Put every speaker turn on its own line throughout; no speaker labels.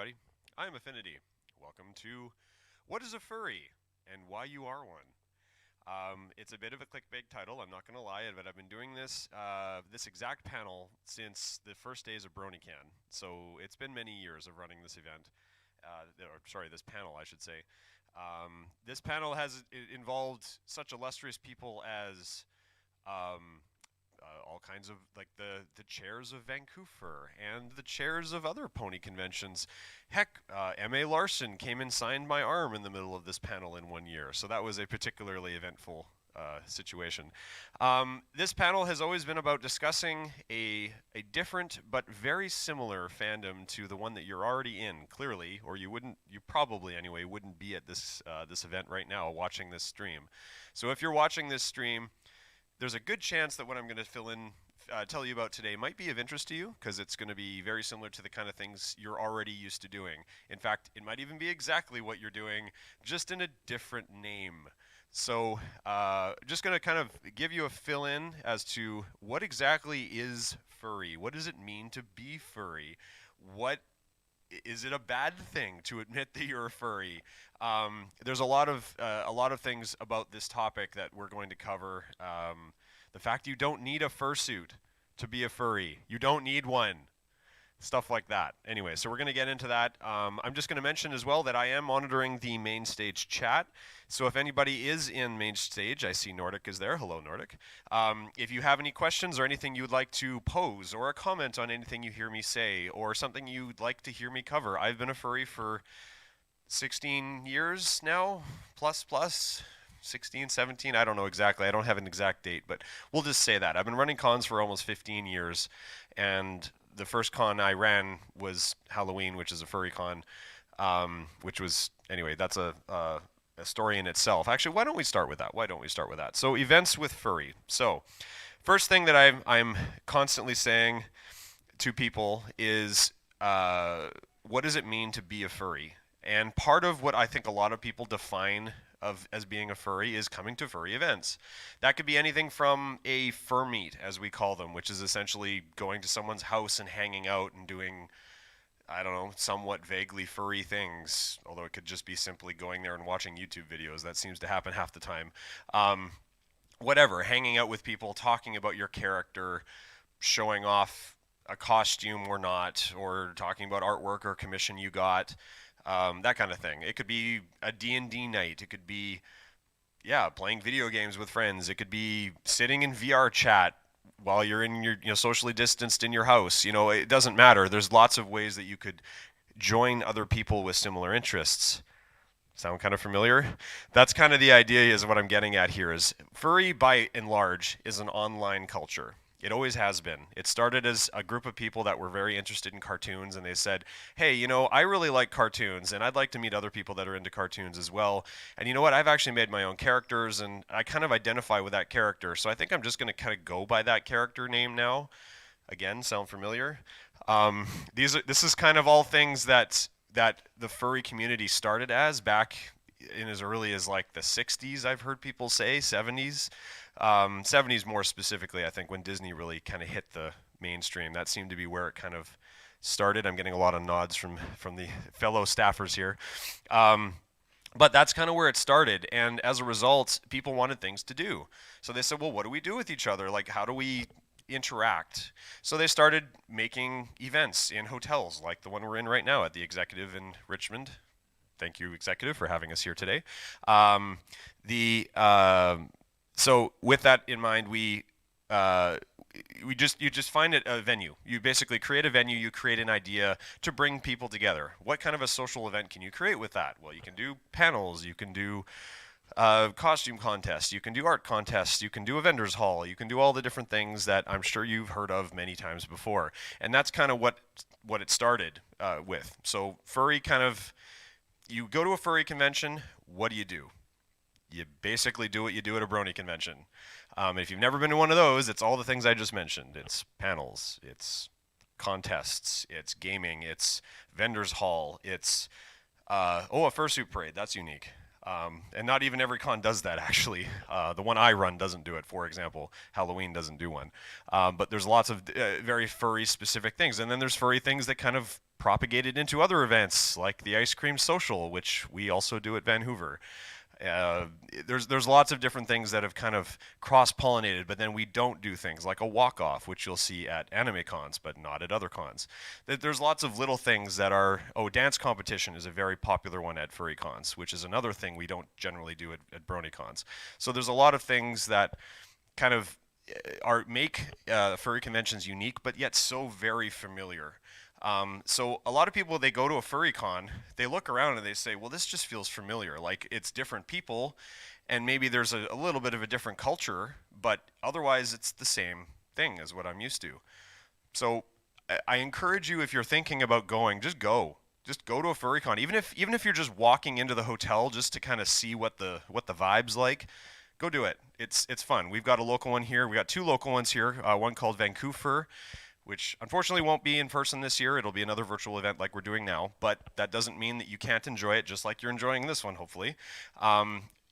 everybody. I'm Aphinity. Welcome to What is a Furry and Why You Are One. It's a bit of a clickbait title, I'm not going to lie, but I've been doing this exact panel since the first days of BronyCon. So it's been many years of running this event, this panel, I should say. This panel has involved such illustrious people as all kinds of, like, the chairs of Vancouver and the chairs of other pony conventions. Heck, M.A. Larson came and signed my arm in the middle of this panel in 1 year, so that was a particularly eventful situation. This panel has always been about discussing a different but very similar fandom to the one that you're already in, clearly, or you probably anyway wouldn't be at this event right now watching this stream. So if you're watching this stream, there's a good chance that what I'm going to tell you about today might be of interest to you, because it's going to be very similar to the kind of things you're already used to doing. In fact, it might even be exactly what you're doing, just in a different name. So just going to kind of give you a fill-in as to what exactly is furry. What does it mean to be furry? Is it a bad thing to admit that you're a furry? There's a lot of things about this topic that we're going to cover. The fact you don't need a fursuit to be a furry. You don't need one. Stuff like that. Anyway, so we're going to get into that. I'm just going to mention as well that I am monitoring the main stage chat. So if anybody is in main stage, I see Nordic is there. Hello, Nordic. If you have any questions or anything you'd like to pose, or a comment on anything you hear me say, or something you'd like to hear me cover. I've been a furry for 16 years now, plus. 16, 17, I don't know exactly. I don't have an exact date, but we'll just say that. I've been running cons for almost 15 years, and the first con I ran was Halloween, which is a furry con, which was, anyway, that's a story in itself. Actually, why don't we start with that? So, events with furry. So, first thing that I'm constantly saying to people is, what does it mean to be a furry? And part of what I think a lot of people define as being a furry is coming to furry events. That could be anything from a fur meet, as we call them, which is essentially going to someone's house and hanging out and doing, I don't know, somewhat vaguely furry things, although it could just be simply going there and watching YouTube videos. That seems to happen half the time. Whatever, hanging out with people, talking about your character, showing off a costume or not, or talking about artwork or commission you got. That kind of thing. It could be a D&D night. It could be, playing video games with friends. It could be sitting in VR chat while you're in your, socially distanced in your house. It doesn't matter. There's lots of ways that you could join other people with similar interests. Sound kind of familiar? That's kind of the idea, is what I'm getting at here, is furry by and large is an online culture. It always has been. It started as a group of people that were very interested in cartoons, and they said, hey, I really like cartoons, and I'd like to meet other people that are into cartoons as well. And you know what? I've actually made my own characters, and I kind of identify with that character. So I think I'm just going to kind of go by that character name now. Again, sound familiar? This is kind of all things that the furry community started as back in as early as like the 60s, I've heard people say, 70s. 70s more specifically, I think, when Disney really kind of hit the mainstream. That seemed to be where it kind of started. I'm getting a lot of nods from the fellow staffers here. But that's kind of where it started. And as a result, people wanted things to do. So they said, well, what do we do with each other? Like, how do we interact? So they started making events in hotels, like the one we're in right now at the Executive in Richmond. Thank you, Executive, for having us here today. So with that in mind, you just find it a venue. You basically create a venue. You create an idea to bring people together. What kind of a social event can you create with that? Well, you can do panels. You can do costume contests. You can do art contests. You can do a vendor's hall. You can do all the different things that I'm sure you've heard of many times before. And that's kind of what it started with. So furry kind of, you go to a furry convention. What do? You basically do what you do at a Brony convention. If you've never been to one of those, it's all the things I just mentioned. It's panels, it's contests, it's gaming, it's vendor's hall, it's, a fursuit parade. That's unique. And not even every con does that, actually. The one I run doesn't do it, for example. Halloween doesn't do one. But there's lots of very furry specific things. And then there's furry things that kind of propagated into other events, like the Ice Cream Social, which we also do at Vancouver. There's lots of different things that have kind of cross-pollinated, but then we don't do things like a walk-off, which you'll see at anime cons, but not at other cons. There's lots of little things that are, dance competition is a very popular one at furry cons, which is another thing we don't generally do at Brony cons. So there's a lot of things that kind of make furry conventions unique, but yet so very familiar. So a lot of people, they go to a furry con, they look around and they say, well, this just feels familiar. Like it's different people and maybe there's a little bit of a different culture, but otherwise it's the same thing as what I'm used to. So I encourage you, if you're thinking about going, just go. Just go to a furry con. Even if you're just walking into the hotel just to kind of see what the vibe's like, go do it. It's fun. We've got a local one here. We got two local ones here. One called Vancouver, which unfortunately won't be in person this year. It'll be another virtual event like we're doing now, but that doesn't mean that you can't enjoy it just like you're enjoying this one, hopefully.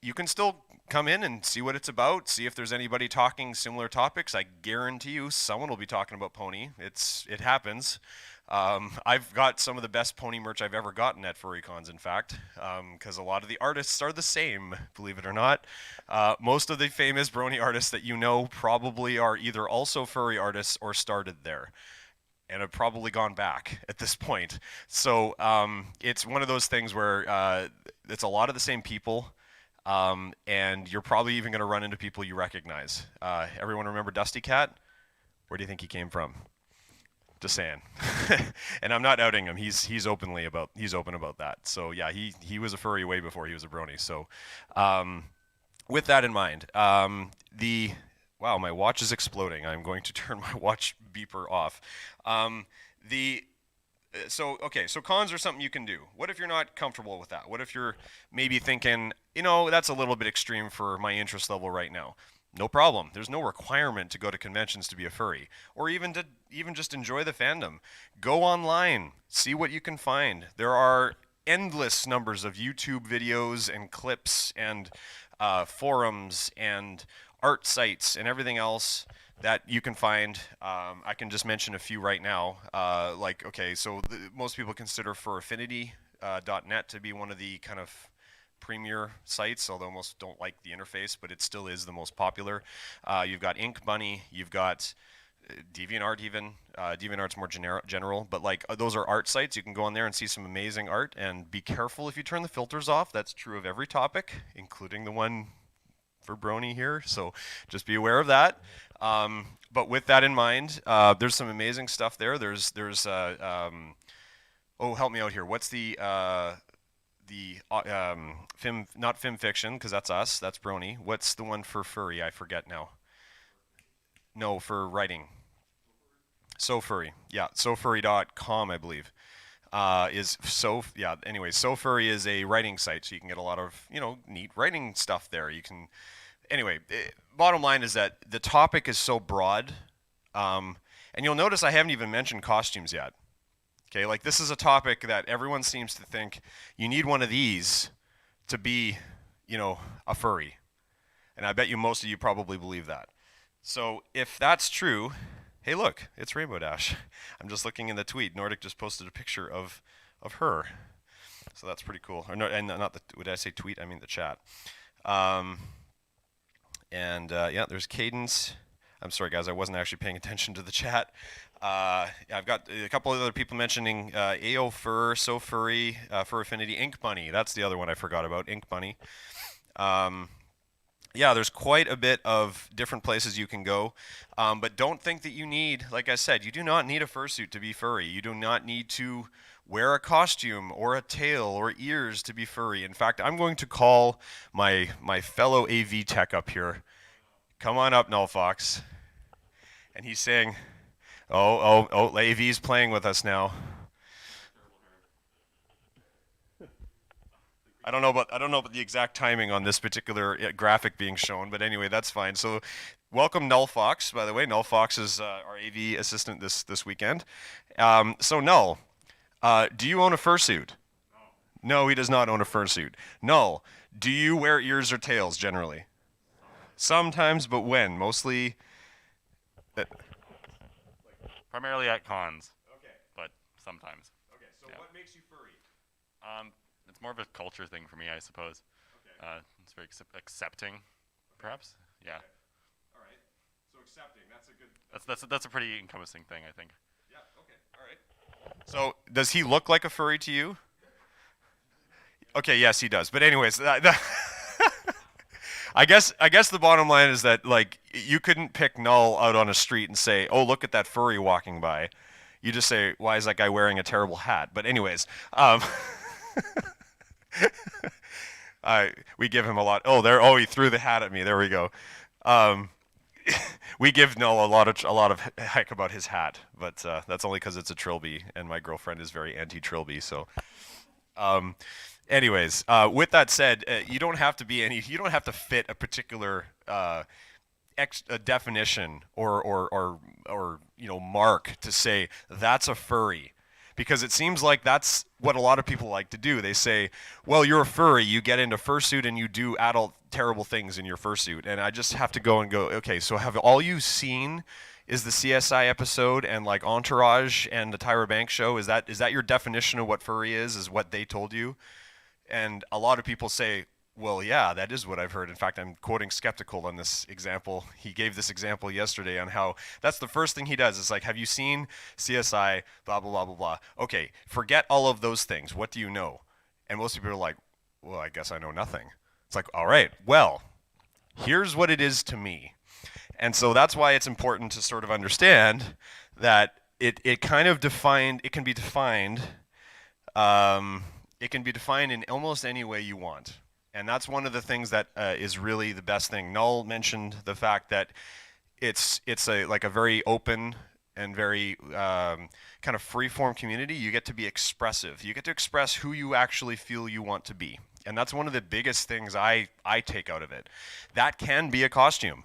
You can still come in and see what it's about, see if there's anybody talking similar topics. I guarantee you someone will be talking about pony. It happens. I've got some of the best pony merch I've ever gotten at furry cons, in fact, because a lot of the artists are the same, believe it or not. Most of the famous Brony artists that you know probably are either also furry artists or started there and have probably gone back at this point. So it's one of those things where it's a lot of the same people, and you're probably even going to run into people you recognize. Everyone remember Dusty Cat? Where do you think he came from? Just saying. And I'm not outing him. He's open about that. So yeah, he was a furry way before he was a Brony. So with that in mind, wow, my watch is exploding. I'm going to turn my watch beeper off. So cons are something you can do. What if you're not comfortable with that? What if you're maybe thinking, that's a little bit extreme for my interest level right now? No problem. There's no requirement to go to conventions to be a furry, or even just enjoy the fandom. Go online, see what you can find. There are endless numbers of YouTube videos and clips and forums and art sites and everything else that you can find. I can just mention a few right now. Most people consider Aphinity.net to be one of the kind of premier sites, although most don't like the interface, but it still is the most popular. You've got Ink Bunny, you've got DeviantArt even. DeviantArt's more general, but those are art sites. You can go on there and see some amazing art, and be careful if you turn the filters off. That's true of every topic, including the one for Brony here, so just be aware of that. But with that in mind, there's some amazing stuff there. There's help me out here. What's the not film fiction, because that's us, that's Brony. What's the one for furry? I forget now. No, for writing. So Furry. Yeah, sofurry.com, I believe. Anyway, So Furry is a writing site, so you can get a lot of, neat writing stuff there. You can, anyway, bottom line is that the topic is so broad, and you'll notice I haven't even mentioned costumes yet. Okay, this is a topic that everyone seems to think you need one of these to be, a furry. And I bet you most of you probably believe that. So if that's true, hey look, it's Rainbow Dash. I'm just looking in the tweet. Nordic just posted a picture of her. So that's pretty cool. Or no, and not the, would I say tweet? I mean the chat. There's Cadence. I'm sorry guys, I wasn't actually paying attention to the chat. I've got a couple of other people mentioning AO Fur, So Furry, Fur Affinity, Ink Bunny. That's the other one I forgot about, Ink Bunny. There's quite a bit of different places you can go. But don't think that you need, like I said, you do not need a fursuit to be furry. You do not need to wear a costume or a tail or ears to be furry. In fact, I'm going to call my fellow AV tech up here. Come on up, Null Fox. And he's saying, AV's playing with us now. I don't know about the exact timing on this particular graphic being shown, but anyway, that's fine. So, welcome Null Fox. By the way, Null Fox is our AV assistant this weekend. So Null, do you own a fursuit? No, he does not own a fursuit. No. Do you wear ears or tails generally? Sometimes, but when? Mostly. Uh,
Primarily at cons,
okay.
but sometimes.
Okay. So
Yeah.
what makes you furry?
It's more of a culture thing for me, I suppose.
Okay.
It's very accepting, perhaps. Yeah.
Okay. All right. So accepting. That's a good.
That's a pretty encompassing thing, I think.
Yeah. Okay. All right. So does he look like a furry to you? Okay. Yes, he does. But anyways, I guess the bottom line is that like you couldn't pick Null out on a street and say, "Oh, look at that furry walking by." You just say, "Why is that guy wearing a terrible hat?" But anyways, we give him a lot. Oh, there. Oh, he threw the hat at me. There we go. Um, we give Null a lot of heck about his hat, but that's only because it's a trilby, and my girlfriend is very anti-trilby. So, um, anyways, with that said, you don't have to be any. You don't have to fit a particular a definition or mark to say that's a furry, because it seems like that's what a lot of people like to do. They say, well, you're a furry, you get into fursuit and you do adult terrible things in your fursuit. And I just have to go, okay, so have all you seen is the CSI episode and like Entourage and the Tyra Banks show? Is that your definition of what furry is what they told you? And a lot of people say, well, yeah, that is what I've heard. In fact, I'm quoting Skeptical on this example. He gave this example yesterday on how that's the first thing he does. It's like, have you seen CSI, blah, blah, blah, blah, blah. Okay, forget all of those things. What do you know? And most people are like, well, I guess I know nothing. It's like, all right, well, here's what it is to me. And so that's why it's important to sort of understand that it kind of defined, it can be defined, it can be defined in almost any way you want. And that's one of the things that is really the best thing. Null mentioned the fact that it's a very open and very kind of free-form community. You get to be expressive. You get to express who you actually feel you want to be. And that's one of the biggest things I take out of it. That can be a costume.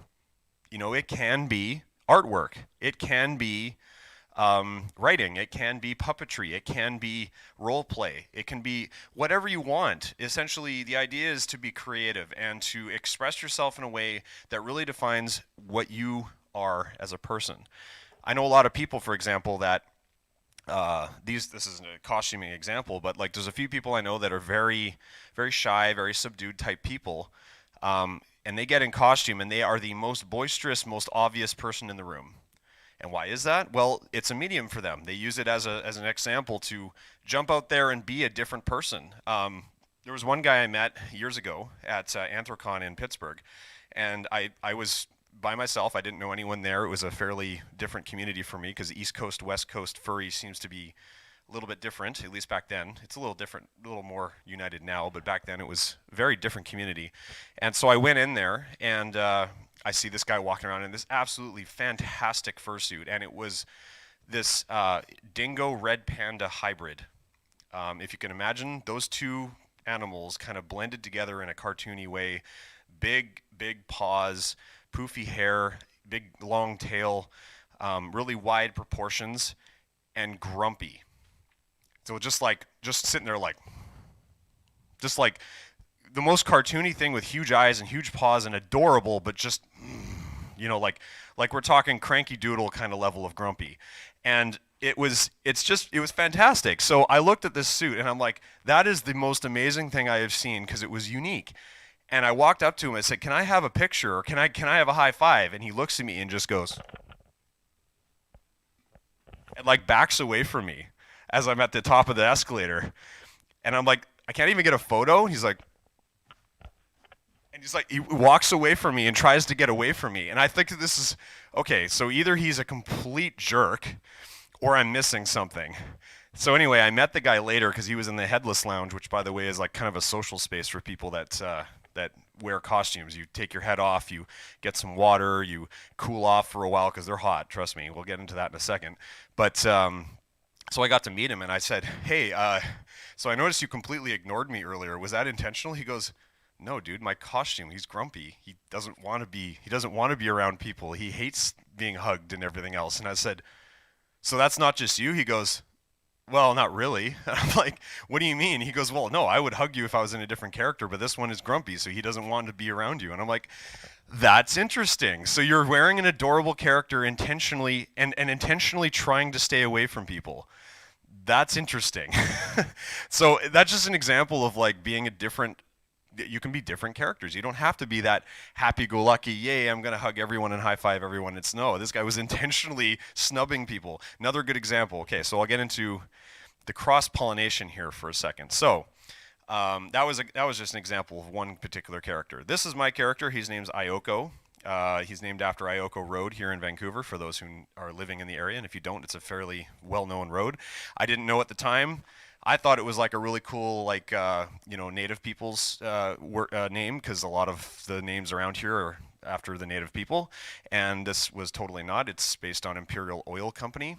It can be artwork. It can be writing. It can be puppetry. It can be role play. It can be whatever you want. Essentially, the idea is to be creative and to express yourself in a way that really defines what you are as a person. I know a lot of people, for example, that this isn't a costuming example, but like there's a few people I know that are very, very shy, very subdued type people, and they get in costume and they are the most boisterous, most obvious person in the room. And why is that? Well, it's a medium for them. They use it as an example to jump out there and be a different person. There was one guy I met years ago at Anthrocon in Pittsburgh, and I was by myself. I didn't know anyone there. It was a fairly different community for me because East Coast, West Coast furry seems to be a little bit different, at least back then. It's a little different, a little more united now, but back then it was a very different community. And so I went in there and I see this guy walking around in this absolutely fantastic fursuit, and it was this dingo red panda hybrid. If you can imagine those two animals kind of blended together in a cartoony way, big paws, poofy hair, big long tail, really wide proportions, and grumpy. So just sitting there just like the most cartoony thing with huge eyes and huge paws and adorable, but just like we're talking cranky doodle kind of level of grumpy. And it was fantastic. So I looked at this suit and I'm like, that is the most amazing thing I have seen because it was unique. And I walked up to him and said, "Can I have a picture or can I have a high five?" And he looks at me and just goes and like backs away from me as I'm at the top of the escalator. And I'm like, "I can't even get a photo?" He's like, he walks away from me and tries to get away from me. And I think this is, okay, so either he's a complete jerk or I'm missing something. So anyway, I met the guy later because he was in the Headless Lounge, which by the way is like kind of a social space for people that wear costumes. You take your head off, you get some water, you cool off for a while because they're hot. Trust me, we'll get into that in a second. But so I got to meet him and I said, "Hey, so I noticed you completely ignored me earlier. Was that intentional?" He goes, "No, dude, my costume. He's grumpy. He doesn't want to be around people. He hates being hugged and everything else." And I said, "So that's not just you?" He goes, well, not really. I'm like, what do you mean? He goes, well, no, I would hug you if I was in a different character, but this one is grumpy, so he doesn't want to be around you. And I'm like, that's interesting. So you're wearing an adorable character intentionally and intentionally trying to stay away from people. That's interesting. So that's just an example of like being a different, you can be different characters. You don't have to be that happy-go-lucky, yay, I'm going to hug everyone and high-five everyone. It's no, this guy was intentionally snubbing people. Another good example. Okay, so I'll get into the cross-pollination here for a second. So that was just an example of one particular character. This is my character. His name's Ioko. He's named after Ioko Road here in Vancouver for those who are living in the area. And if you don't, it's a fairly well-known road. I didn't know at the time. I thought it was like a really cool, like native people's name, because a lot of the names around here are after the native people, and this was totally not. It's based on Imperial Oil Company,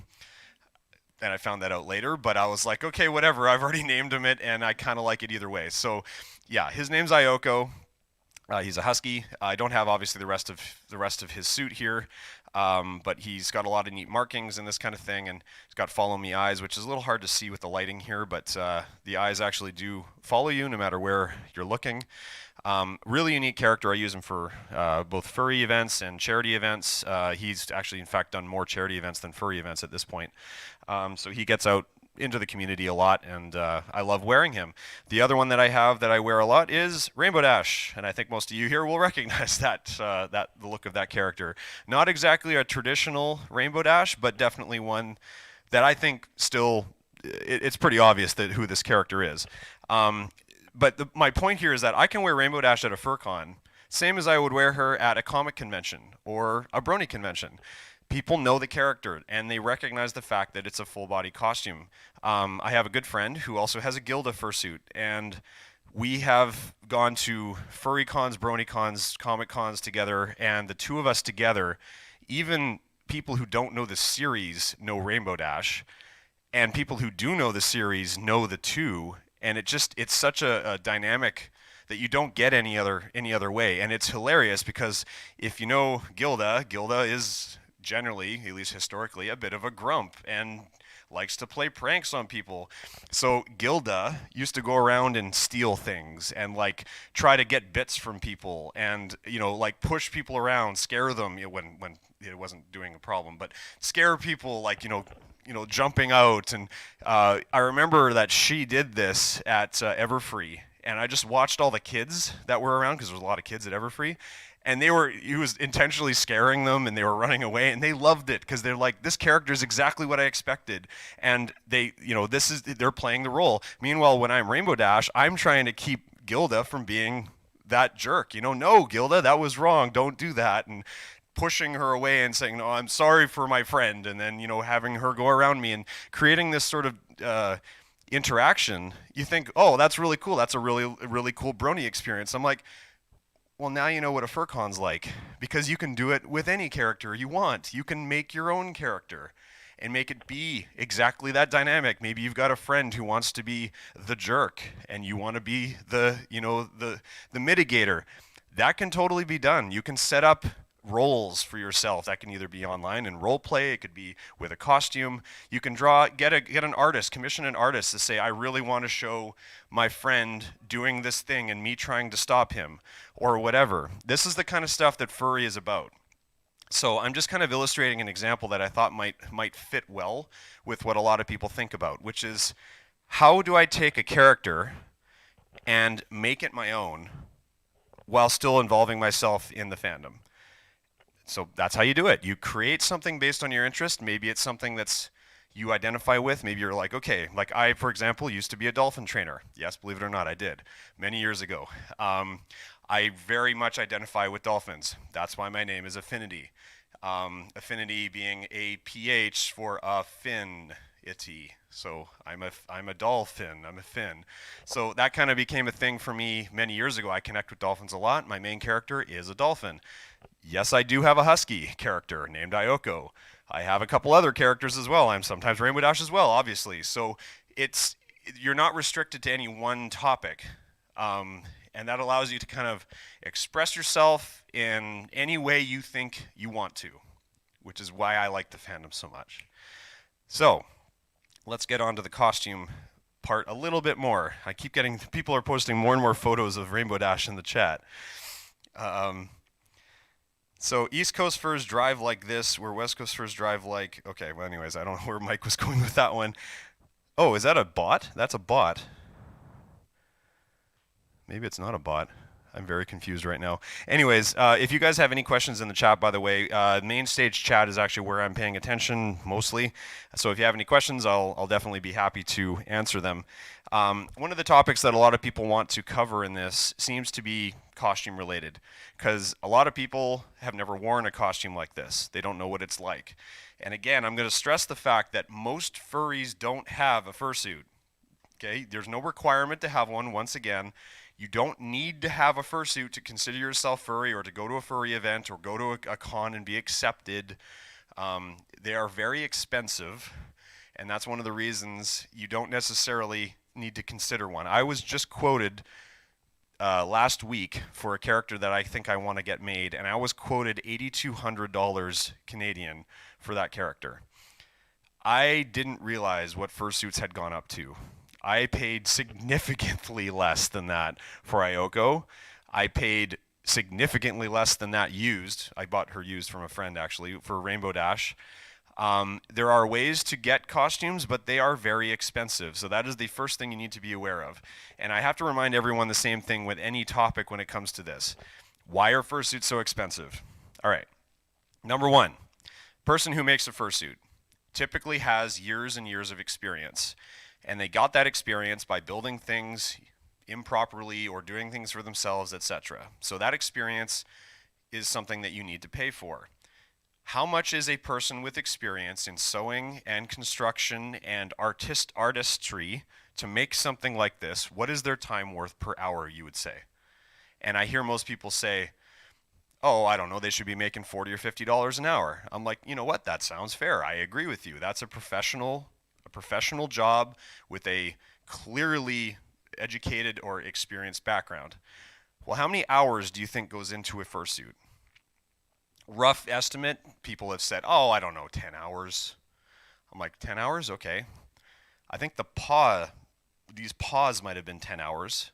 and I found that out later. But I was like, okay, whatever. I've already named him it, and I kind of like it either way. So, yeah, his name's Ioko. He's a husky. I don't have obviously the rest of his suit here, but he's got a lot of neat markings and this kind of thing, and he's got follow me eyes, which is a little hard to see with the lighting here, but the eyes actually do follow you no matter where you're looking. Really unique character. I use him for both furry events and charity events. He's actually, in fact, done more charity events than furry events at this point. So he gets out into the community a lot, and I love wearing him. The other one that I have that I wear a lot is Rainbow Dash, and I think most of you here will recognize the look of that character. Not exactly a traditional Rainbow Dash, but definitely one that I think still it's pretty obvious that who this character is. But my point here is that I can wear Rainbow Dash at a FurCon, same as I would wear her at a comic convention or a Brony convention. People know the character and they recognize the fact that it's a full body costume. I have a good friend who also has a Gilda fursuit, and we have gone to furry cons, brony cons, comic cons together, and the two of us together, even people who don't know the series know Rainbow Dash, and people who do know the series know the two, and it's such a dynamic that you don't get any other way, and it's hilarious because if you know Gilda is generally, at least historically, a bit of a grump and likes to play pranks on people. So Gilda used to go around and steal things and like try to get bits from people and like push people around, scare them when it wasn't doing a problem, but scare people like jumping out. And I remember that she did this at Everfree, and I just watched all the kids that were around because there was a lot of kids at Everfree, and he was intentionally scaring them, and they were running away, and they loved it because they're like, this character is exactly what I expected, and they're playing the role. Meanwhile, when I'm Rainbow Dash, I'm trying to keep Gilda from being that jerk. No, Gilda, that was wrong. Don't do that. And pushing her away and saying, no, I'm sorry for my friend, and then having her go around me and creating this sort of interaction. You think, oh, that's really cool. That's a really cool Brony experience. I'm like, well, now you know what a FurCon's like, because you can do it with any character you want. You can make your own character and make it be exactly that dynamic. Maybe you've got a friend who wants to be the jerk and you want to be the mitigator. That can totally be done. You can set up roles for yourself. That can either be online and role play, it could be with a costume. You can get an artist, commission an artist to say, I really want to show my friend doing this thing and me trying to stop him or whatever. This is the kind of stuff that furry is about. So I'm just kind of illustrating an example that I thought might fit well with what a lot of people think about, which is, how do I take a character and make it my own while still involving myself in the fandom? So that's how you do it. You create something based on your interest. Maybe it's something that's you identify with. Maybe you're like, okay, like I, for example, used to be a dolphin trainer. Yes, believe it or not, I did many years ago. I very much identify with dolphins. That's why my name is Aphinity. Aphinity being a PH for affinity. So I'm a dolphin. I'm a fin. So that kind of became a thing for me many years ago. I connect with dolphins a lot. My main character is a dolphin. Yes, I do have a husky character named Ioko. I have a couple other characters as well. I'm sometimes Rainbow Dash as well, obviously. So you're not restricted to any one topic. And that allows you to kind of express yourself in any way you think you want to, which is why I like the fandom so much. So let's get on to the costume part a little bit more. I keep getting, people are posting more and more photos of Rainbow Dash in the chat. So East Coast furs drive like this, where West Coast furs drive like, okay, well anyways, I don't know where Mike was going with that one. Oh, is that a bot? That's a bot. Maybe it's not a bot. I'm very confused right now. Anyways, if you guys have any questions in the chat, by the way, main stage chat is actually where I'm paying attention mostly. So if you have any questions, I'll definitely be happy to answer them. One of the topics that a lot of people want to cover in this seems to be costume related, because a lot of people have never worn a costume like this. They don't know what it's like. And again, I'm going to stress the fact that most furries don't have a fursuit. Okay, there's no requirement to have one. Once again, you don't need to have a fursuit to consider yourself furry or to go to a furry event or go to a con and be accepted. They are very expensive, and that's one of the reasons you don't necessarily need to consider one. I was just quoted last week for a character that I think I want to get made, and I was quoted $8,200 Canadian for that character. I didn't realize what fursuits had gone up to. I paid significantly less than that for Ayoko. I paid significantly less than that used. I bought her used from a friend actually for Rainbow Dash. There are ways to get costumes, but they are very expensive. So that is the first thing you need to be aware of. And I have to remind everyone the same thing with any topic when it comes to this. Why are fursuits so expensive? All right. Number one, person who makes a fursuit typically has years and years of experience. And they got that experience by building things improperly or doing things for themselves, etc. So that experience is something that you need to pay for. How much is a person with experience in sewing and construction and artistry to make something like this? What is their time worth per hour, you would say? And I hear most people say, oh, I don't know, they should be making $40 or $50 an hour. I'm like, you know what, that sounds fair. I agree with you. That's a professional job with a clearly educated or experienced background. Well, how many hours do you think goes into a fursuit? Rough estimate, people have said, oh, I don't know, 10 hours. I'm like, 10 hours? Okay. I think these paws might have been 10 hours.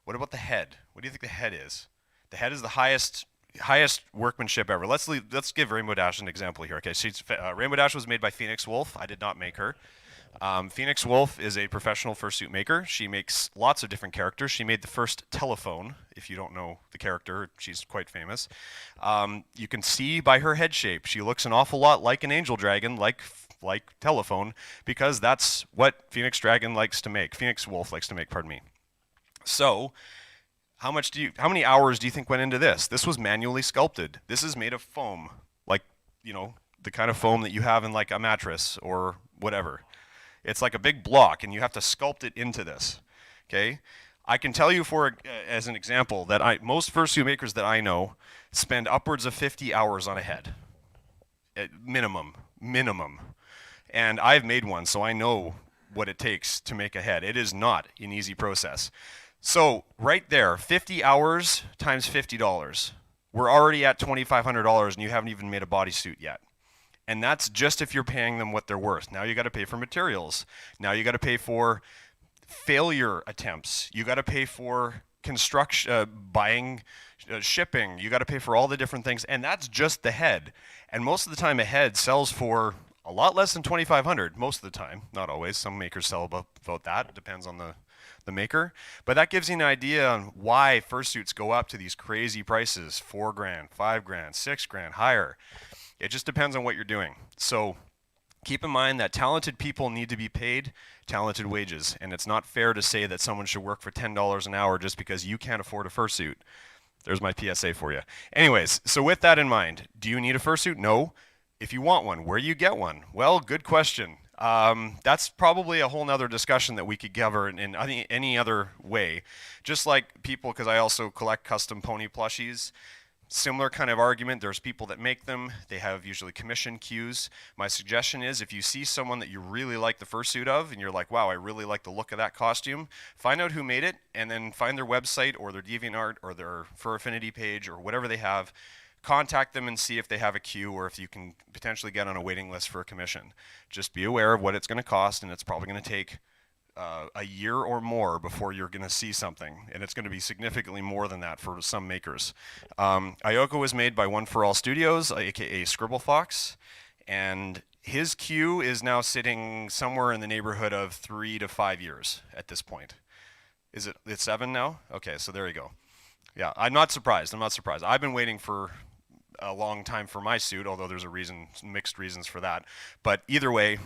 What about the head? What do you think the head is? The head is the highest workmanship ever. Let's give Rainbow Dash an example here. Okay, Rainbow Dash was made by Phoenix Wolf. I did not make her. Phoenix Wolf is a professional fursuit maker. She makes lots of different characters. She made the first telephone. If you don't know the character, she's quite famous. You can see by her head shape, she looks an awful lot like an angel dragon, like telephone, because that's what Phoenix Wolf likes to make, pardon me. So, how many hours do you think went into this? This was manually sculpted. This is made of foam, like, you know, the kind of foam that you have in like a mattress or whatever. It's like a big block, and you have to sculpt it into this. Okay, I can tell you as an example that most fursuit makers that I know spend upwards of 50 hours on a head, at minimum. And I've made one, so I know what it takes to make a head. It is not an easy process. So right there, 50 hours times $50. We're already at $2,500, and you haven't even made a bodysuit yet. And that's just if you're paying them what they're worth. Now you got to pay for materials. Now you got to pay for failure attempts. You got to pay for construction, buying, shipping. You got to pay for all the different things, and that's just the head. And most of the time, a head sells for a lot less than $2,500. Most of the time, not always. Some makers sell about that. It depends on the maker. But that gives you an idea on why fursuits go up to these crazy prices: $4 grand, $5 grand, $6 grand, higher. It just depends on what you're doing. So keep in mind that talented people need to be paid talented wages, and it's not fair to say that someone should work for $10 an hour just because you can't afford a fursuit. There's my PSA for you. Anyways, so with that in mind, do you need a fursuit? No. If you want one, where do you get one? Well, good question. That's probably a whole nother discussion that we could cover in any other way. Just like people, because I also collect custom pony plushies. Similar kind of argument. There's people that make them. They have usually commission queues. My suggestion is if you see someone that you really like the fursuit of and you're like, wow, I really like the look of that costume, find out who made it and then find their website or their DeviantArt or their Fur Affinity page or whatever they have. contact them and see if they have a queue or if you can potentially get on a waiting list for a commission. Just be aware of what it's going to cost, and it's probably going to take a year or more before you're going to see something, and it's going to be significantly more than that for some makers. Ayoko was made by One for All Studios, aka Scribble Fox, and his queue is now sitting somewhere in the neighborhood of 3 to 5 years at this point. Is it's 7 now? Okay, so there you go. Yeah, I'm not surprised. I've been waiting for a long time for my suit, although there's a reason, mixed reasons for that. But either way,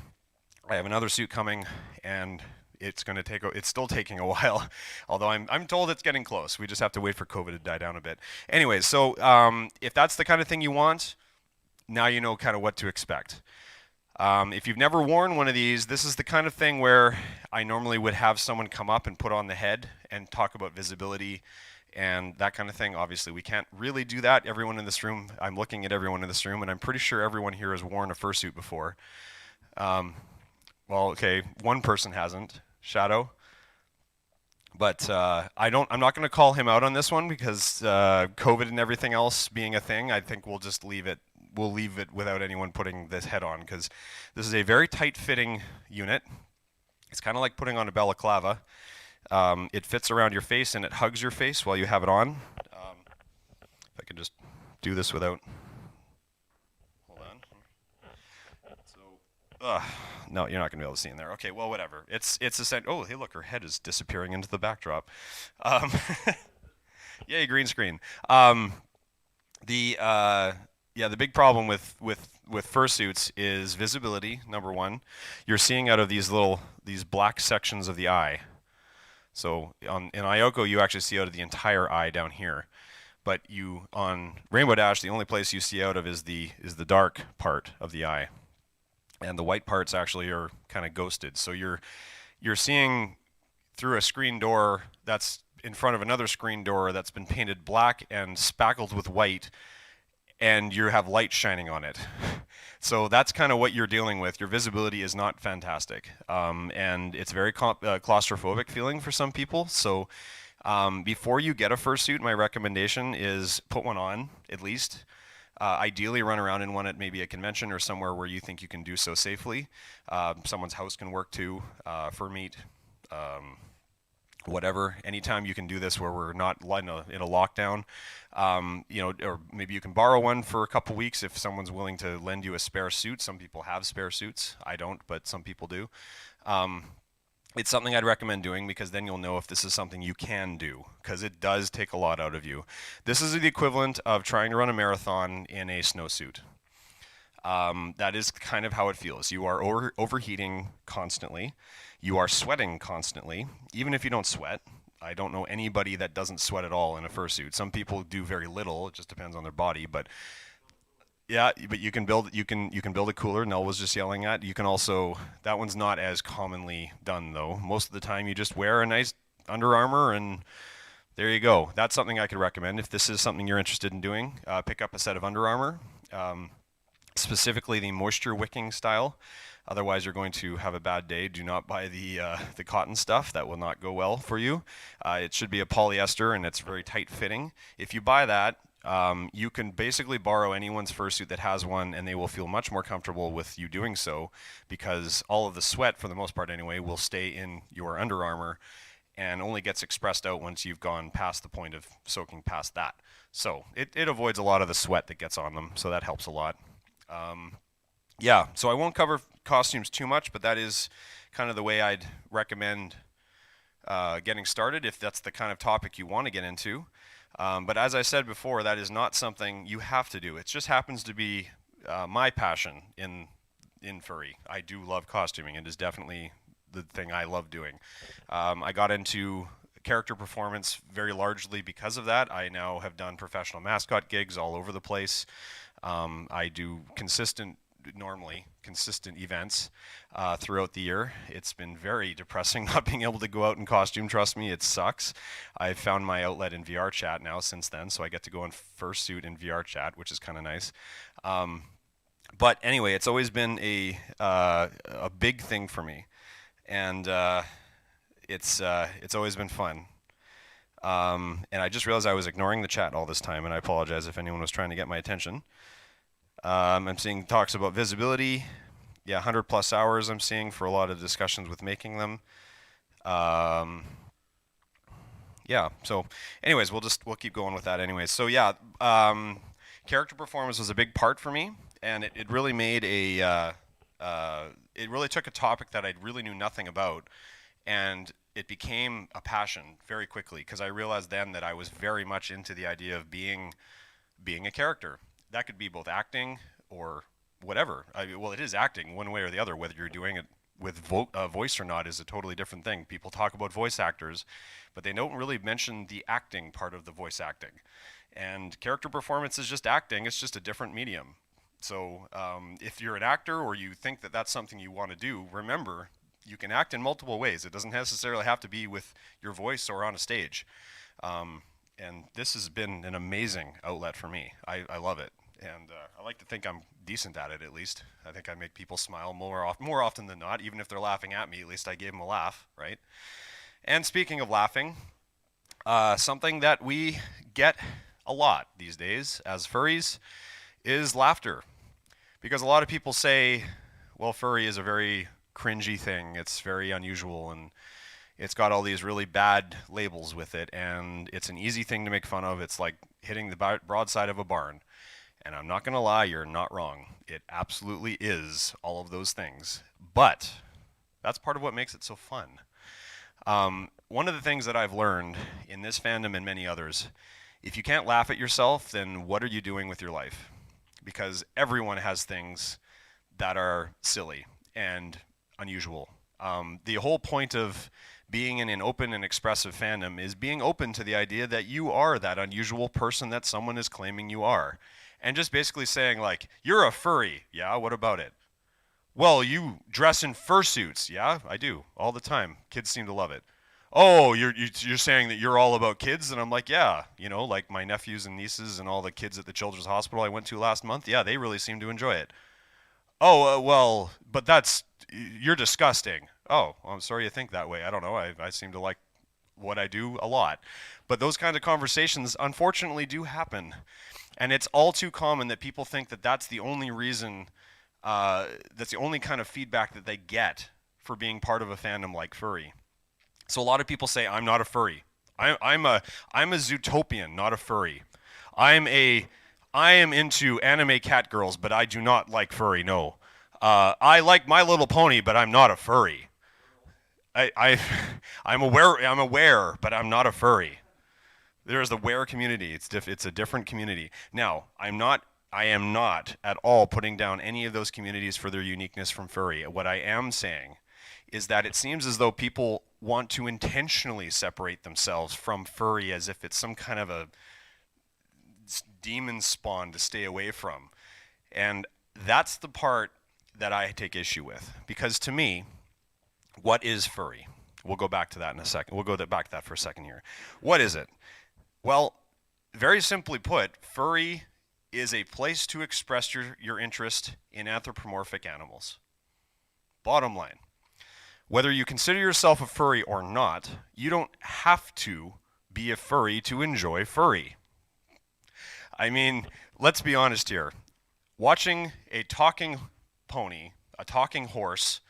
I have another suit coming, and it's going to take. It's still taking a while, although I'm told it's getting close. We just have to wait for COVID to die down a bit. Anyways, so if that's the kind of thing you want, now you know kind of what to expect. If you've never worn one of these, this is the kind of thing where I normally would have someone come up and put on the head and talk about visibility and that kind of thing. Obviously, we can't really do that. Everyone in this room, I'm looking at everyone in this room, and I'm pretty sure everyone here has worn a fursuit before. Well, okay, one person hasn't, Shadow. But I'm not going to call him out on this one because COVID and everything else being a thing. I think we'll just leave it. We'll leave it without anyone putting this head on because this is a very tight-fitting unit. It's kind of like putting on a balaclava. It fits around your face and it hugs your face while you have it on. If I can just do this without. Hold on. So, no, you're not gonna be able to see in there. Okay, well, whatever. It's a oh, hey, look, her head is disappearing into the backdrop. Yay, green screen. The big problem with fursuits is visibility. Number one, you're seeing out of these black sections of the eye. So in Ayoko, you actually see out of the entire eye down here, but on Rainbow Dash, the only place you see out of is the dark part of the eye, and the white parts actually are kind of ghosted. So you're seeing through a screen door that's in front of another screen door that's been painted black and spackled with white, and you have light shining on it. So that's kind of what you're dealing with. Your visibility is not fantastic, and it's very claustrophobic feeling for some people. So before you get a fursuit, my recommendation is put one on at least. Ideally, run around in one at maybe a convention or somewhere where you think you can do so safely. Someone's house can work too, fur meet, whatever. Anytime you can do this where we're not in a lockdown. Or maybe you can borrow one for a couple weeks if someone's willing to lend you a spare suit. Some people have spare suits. I don't, but some people do. It's something I'd recommend doing because then you'll know if this is something you can do, because it does take a lot out of you. This is the equivalent of trying to run a marathon in a snowsuit. That is kind of how it feels. You are overheating constantly. You are sweating constantly, even if you don't sweat. I don't know anybody that doesn't sweat at all in a fursuit. Some people do very little. It just depends on their body. But yeah, but you can build a cooler. Nell was just yelling at. You can also, that one's not as commonly done though. Most of the time you just wear a nice Under Armour and there you go. That's something I could recommend. If this is something you're interested in doing, pick up a set of Under Armour, specifically the moisture wicking style. Otherwise, you're going to have a bad day. Do not buy the cotton stuff. That will not go well for you. It should be a polyester, and it's very tight fitting. If you buy that, you can basically borrow anyone's fursuit that has one, and they will feel much more comfortable with you doing so because all of the sweat, for the most part anyway, will stay in your Under Armour and only gets expressed out once you've gone past the point of soaking past that. So it avoids a lot of the sweat that gets on them, so that helps a lot. Yeah, so I won't cover costumes too much, but that is kind of the way I'd recommend getting started if that's the kind of topic you want to get into. But as I said before, that is not something you have to do. It just happens to be my passion in furry. I do love costuming. It is definitely the thing I love doing. I got into character performance very largely because of that. I now have done professional mascot gigs all over the place. I do consistent events throughout the year. It's been very depressing not being able to go out in costume. Trust me, it sucks. I've found my outlet in VR chat now since then, so I get to go in fursuit in VR chat, which is kind of nice. But anyway, it's always been a big thing for me, and it's always been fun. And I just realized I was ignoring the chat all this time, and I apologize if anyone was trying to get my attention. I'm seeing talks about visibility. Yeah, 100 plus hours I'm seeing for a lot of discussions with making them. Yeah, so anyways, we'll keep going with that anyways. So yeah, character performance was a big part for me, and it really made it really took a topic that I really knew nothing about, and it became a passion very quickly because I realized then that I was very much into the idea of being a character. That could be both acting or whatever. Well, it is acting one way or the other. Whether you're doing it with voice or not is a totally different thing. People talk about voice actors, but they don't really mention the acting part of the voice acting. And character performance is just acting. It's just a different medium. So if you're an actor or you think that that's something you want to do, remember you can act in multiple ways. It doesn't necessarily have to be with your voice or on a stage. And this has been an amazing outlet for me. I love it. And I like to think I'm decent at it, at least. I think I make people smile more often than not. Even if they're laughing at me, at least I gave them a laugh, right? And speaking of laughing, something that we get a lot these days as furries is laughter. Because a lot of people say, well, furry is a very cringy thing. It's very unusual, and it's got all these really bad labels with it, and it's an easy thing to make fun of. It's like hitting the broadside of a barn. And I'm not going to lie, you're not wrong. It absolutely is all of those things. But that's part of what makes it so fun. One of the things that I've learned in this fandom and many others, if you can't laugh at yourself, then what are you doing with your life? Because everyone has things that are silly and unusual. The whole point of being in an open and expressive fandom is being open to the idea that you are that unusual person that someone is claiming you are. And just basically saying, like, you're a furry. Yeah, what about it? Well, you dress in fursuits. Yeah, I do all the time. Kids seem to love it. Oh, you're saying that you're all about kids? And I'm like, yeah, like my nephews and nieces and all the kids at the children's hospital I went to last month. Yeah, they really seem to enjoy it. Oh, well, but you're disgusting. Oh, well, I'm sorry you think that way. I don't know. I seem to like what I do a lot. But those kind of conversations, unfortunately, do happen. And it's all too common that people think that that's the only reason, that's the only kind of feedback that they get for being part of a fandom like furry. So a lot of people say, I'm not a furry. I'm a Zootopian, not a furry. I am into anime cat girls, but I do not like furry, no. I like My Little Pony, but I'm not a furry. I'm aware, but I'm not a furry. There is the where community. It's a different community. Now, I am not at all putting down any of those communities for their uniqueness from furry. What I am saying is that it seems as though people want to intentionally separate themselves from furry as if it's some kind of a demon spawn to stay away from. And that's the part that I take issue with. Because to me, what is furry? We'll go back to that in a second. We'll go back to that for a second here. What is it? Well, very simply put, furry is a place to express your interest in anthropomorphic animals. Bottom line. Whether you consider yourself a furry or not, you don't have to be a furry to enjoy furry. I mean, let's be honest here. Watching a talking pony, a talking horse,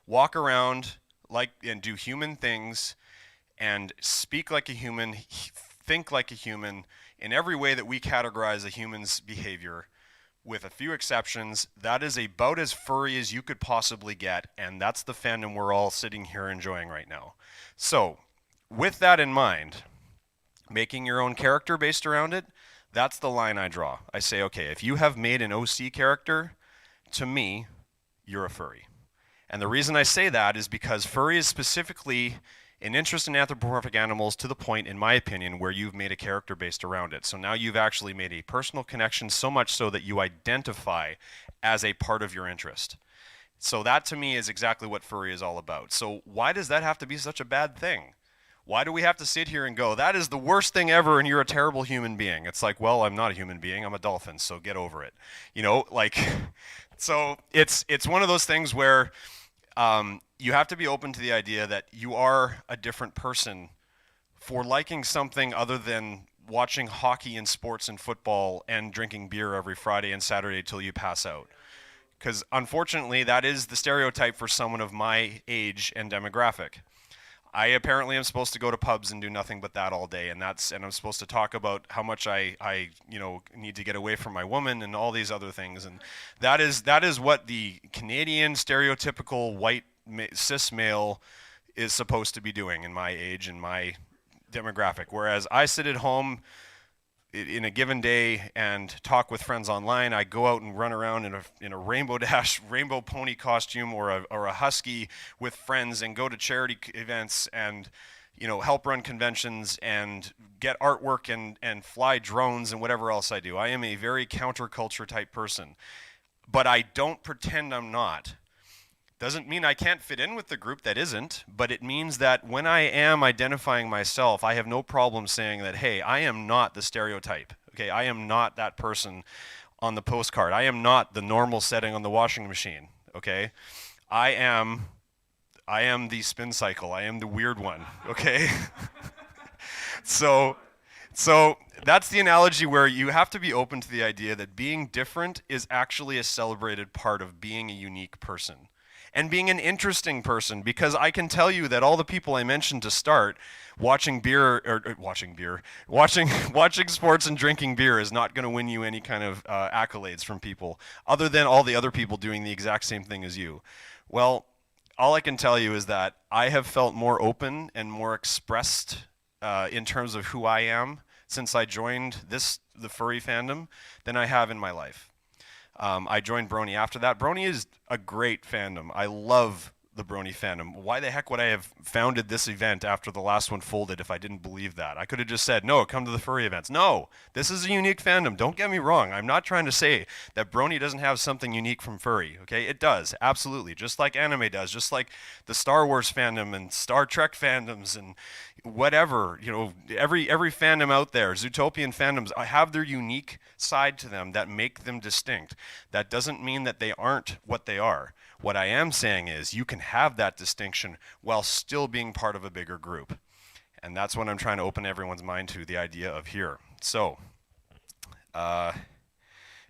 walk around and do human things and speak like a human, think like a human, in every way that we categorize a human's behavior, with a few exceptions, that is about as furry as you could possibly get, and that's the fandom we're all sitting here enjoying right now. So, with that in mind, making your own character based around it, that's the line I draw. I say, okay, if you have made an OC character, to me, you're a furry. And the reason I say that is because furry is specifically an interest in anthropomorphic animals to the point, in my opinion, where you've made a character based around it. So now you've actually made a personal connection, so much so that you identify as a part of your interest. So that to me is exactly what furry is all about. So why does that have to be such a bad thing? Why do we have to sit here and go, that is the worst thing ever and you're a terrible human being? It's like, well, I'm not a human being, I'm a dolphin, so get over it. So it's one of those things where you have to be open to the idea that you are a different person for liking something other than watching hockey and sports and football and drinking beer every Friday and Saturday till you pass out. Because unfortunately, that is the stereotype for someone of my age and demographic. I apparently am supposed to go to pubs and do nothing but that all day, and I'm supposed to talk about how much I need to get away from my woman and all these other things, and that is what the Canadian stereotypical white cis male is supposed to be doing in my age and my demographic. Whereas I sit at home in a given day and talk with friends online. I go out and run around in a rainbow dash, rainbow pony costume or a husky with friends and go to charity events and help run conventions and get artwork and fly drones and whatever else I do. I am a very counterculture type person, but I don't pretend I'm not. Doesn't mean I can't fit in with the group that isn't, but it means that when I am identifying myself, I have no problem saying that, hey, I am not the stereotype. Okay, I am not that person on the postcard. I am not the normal setting on the washing machine. Okay, I am the spin cycle. I am the weird one. Okay, so that's the analogy where you have to be open to the idea that being different is actually a celebrated part of being a unique person. And being an interesting person, because I can tell you that all the people I mentioned to start, watching sports and drinking beer is not going to win you any kind of accolades from people, other than all the other people doing the exact same thing as you. Well, all I can tell you is that I have felt more open and more expressed in terms of who I am since I joined the furry fandom than I have in my life. I joined Brony after that. Brony is a great fandom. I love the Brony fandom. Why the heck would I have founded this event after the last one folded if I didn't believe that? I could have just said, no, come to the furry events. No, this is a unique fandom. Don't get me wrong. I'm not trying to say that Brony doesn't have something unique from furry. Okay, it does, absolutely. Just like anime does, just like the Star Wars fandom and Star Trek fandoms and whatever, every fandom out there, Zootopian fandoms, have their unique side to them that make them distinct. That doesn't mean that they aren't what they are. What I am saying is you can have that distinction while still being part of a bigger group. And that's what I'm trying to open everyone's mind to, the idea of here. So,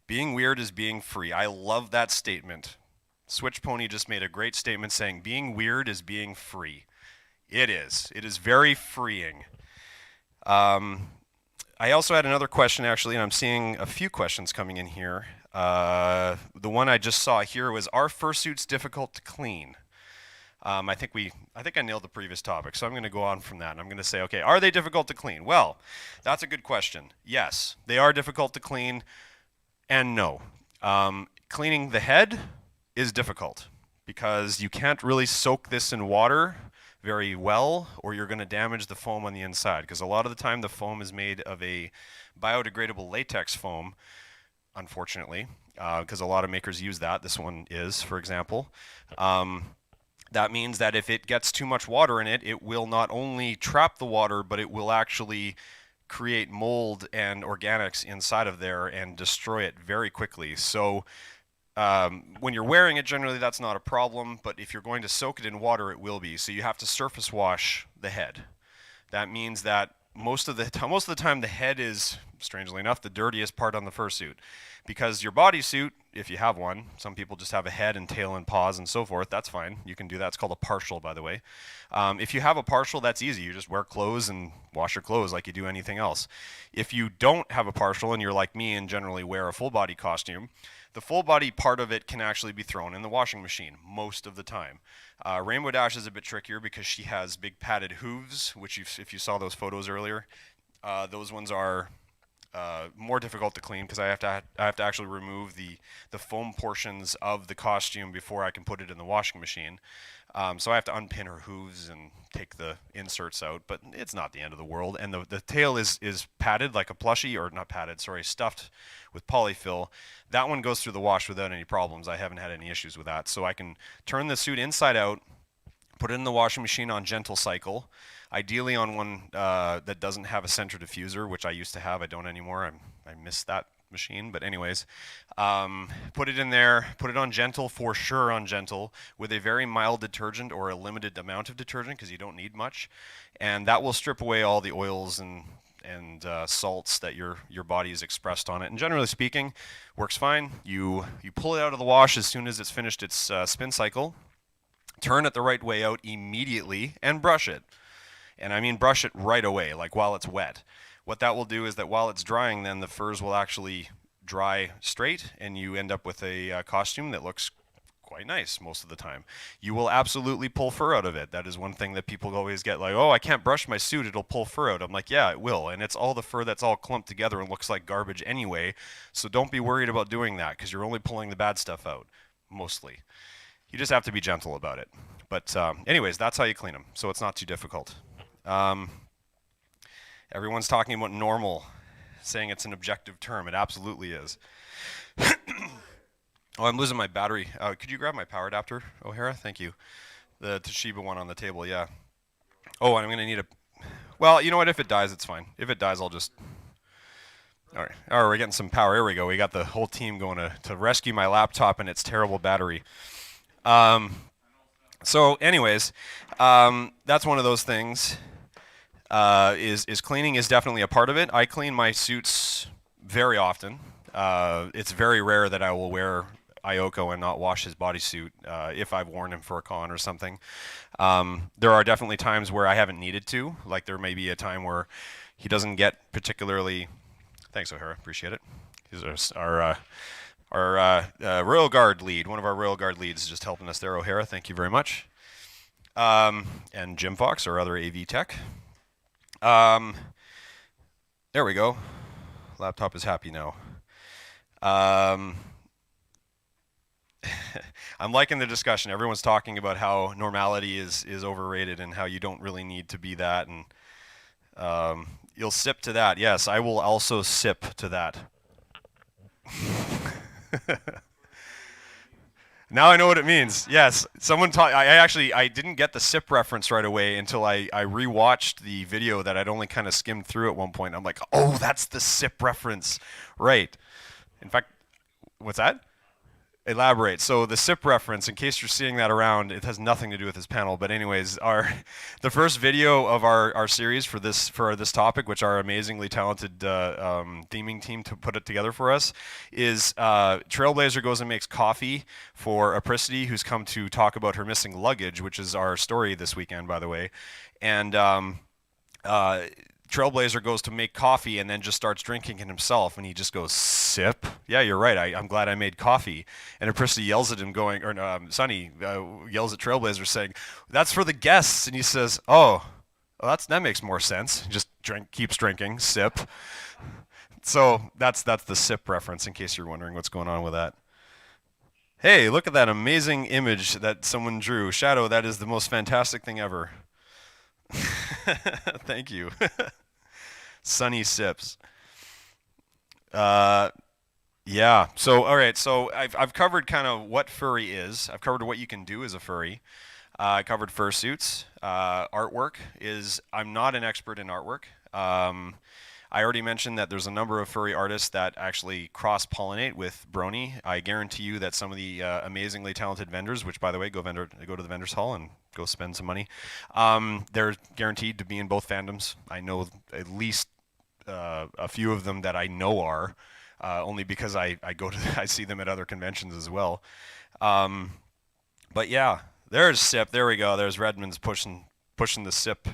being weird is being free. I love that statement. Switch Pony just made a great statement saying being weird is being free. It is. It is very freeing. I also had another question, actually, and I'm seeing a few questions coming in here. The one I just saw here was, are fursuits difficult to clean? I think I nailed the previous topic, so I'm going to go on from that. And I'm going to say, okay, are they difficult to clean? Well, that's a good question. Yes, they are difficult to clean, and no. Cleaning the head is difficult because you can't really soak this in water very well, or you're going to damage the foam on the inside, because a lot of the time the foam is made of a biodegradable latex foam, unfortunately, because a lot of makers use that. This one is, for example. That means that if it gets too much water in it, it will not only trap the water, but it will actually create mold and organics inside of there and destroy it very quickly. So when you're wearing it, generally that's not a problem, but if you're going to soak it in water, it will be. So you have to surface wash the head. That means that most of the time the head is, strangely enough, the dirtiest part on the fursuit, because your bodysuit, if you have one, some people just have a head and tail and paws and so forth. That's fine. You can do that. It's called a partial, by the way. If you have a partial, that's easy. You just wear clothes and wash your clothes like you do anything else. If you don't have a partial and you're like me and generally wear a full body costume, the full body part of it can actually be thrown in the washing machine most of the time. Rainbow Dash is a bit trickier because she has big padded hooves, which if you saw those photos earlier, those ones are more difficult to clean because I have to actually remove the foam portions of the costume before I can put it in the washing machine. So I have to unpin her hooves and take the inserts out, but it's not the end of the world. And the tail is padded like a plushie, or not padded, sorry, stuffed with polyfill. That one goes through the wash without any problems. I haven't had any issues with that. So I can turn the suit inside out, put it in the washing machine on gentle cycle, ideally on one that doesn't have a center diffuser, which I used to have. I don't anymore. I miss that machine. But anyways, put it in there, put it on gentle, for sure on gentle, with a very mild detergent or a limited amount of detergent because you don't need much, and that will strip away all the oils and salts that your body has expressed on it. And generally speaking, works fine. You pull it out of the wash as soon as it's finished its spin cycle. Turn it the right way out immediately and brush it. And I mean brush it right away, like while it's wet. What that will do is that while it's drying, then the furs will actually dry straight, and you end up with a costume that looks quite nice most of the time. You will absolutely pull fur out of it. That is one thing that people always get like, oh, I can't brush my suit, it'll pull fur out. I'm like, yeah, it will. And it's all the fur that's all clumped together and looks like garbage anyway. So don't be worried about doing that because you're only pulling the bad stuff out, mostly. You just have to be gentle about it. But anyways, that's how you clean them. So it's not too difficult. Everyone's talking about normal, saying it's an objective term. It absolutely is. Oh, I'm losing my battery. Could you grab my power adapter, O'Hara? Thank you. The Toshiba one on the table, yeah. Oh, and I'm going to need a... Well, you know what? If it dies, it's fine. If it dies, I'll just... All right. All right, we're getting some power. Here we go. We got the whole team going to rescue my laptop and its terrible battery. So anyways, that's one of those things. Is cleaning is definitely a part of it. I clean my suits very often. It's very rare that I will wear Ioko and not wash his bodysuit if I've worn him for a con or something. There are definitely times where I haven't needed to. Like there may be a time where he doesn't get particularly... Thanks, O'Hara. Appreciate it. He's our Royal Guard lead. One of our Royal Guard leads is just helping us there, O'Hara. Thank you very much. And Jim Fox, our other AV tech. There we go. Laptop is happy now. I'm liking the discussion. Everyone's talking about how normality is overrated and how you don't really need to be that. And you'll sip to that. Yes, I will also sip to that. Now I know what it means. Yes, someone taught. I didn't get the sip reference right away until I rewatched the video that I'd only kind of skimmed through at one point. I'm like, oh, that's the sip reference, right? In fact, what's that? Elaborate. So the SIP reference, in case you're seeing that around, it has nothing to do with this panel. But anyways, the first video of our series for this topic, which our amazingly talented theming team to put it together for us, is Trailblazer goes and makes coffee for Aphinity, who's come to talk about her missing luggage, which is our story this weekend, by the way. And Trailblazer goes to make coffee and then just starts drinking it himself, and he just goes, sip? Yeah, you're right. I'm glad I made coffee. And Aphinity yells at him going, or Sunny yells at Trailblazer saying, that's for the guests. And he says, oh, well, that makes more sense. Just keeps drinking, sip. So that's the sip reference in case you're wondering what's going on with that. Hey, look at that amazing image that someone drew. Shadow, that is the most fantastic thing ever. Thank you. Sunny sips. Yeah. So all right. So I've covered kind of what furry is. I've covered what you can do as a furry. I covered fursuits. Artwork is. I'm not an expert in artwork. I already mentioned that there's a number of furry artists that actually cross-pollinate with Brony. I guarantee you that some of the amazingly talented vendors, which by the way, go to the vendors hall and go spend some money. They're guaranteed to be in both fandoms. I know at least a few of them that I know are, only because I see them at other conventions as well. But yeah, there's SIP. There we go. There's Redmond's pushing the SIP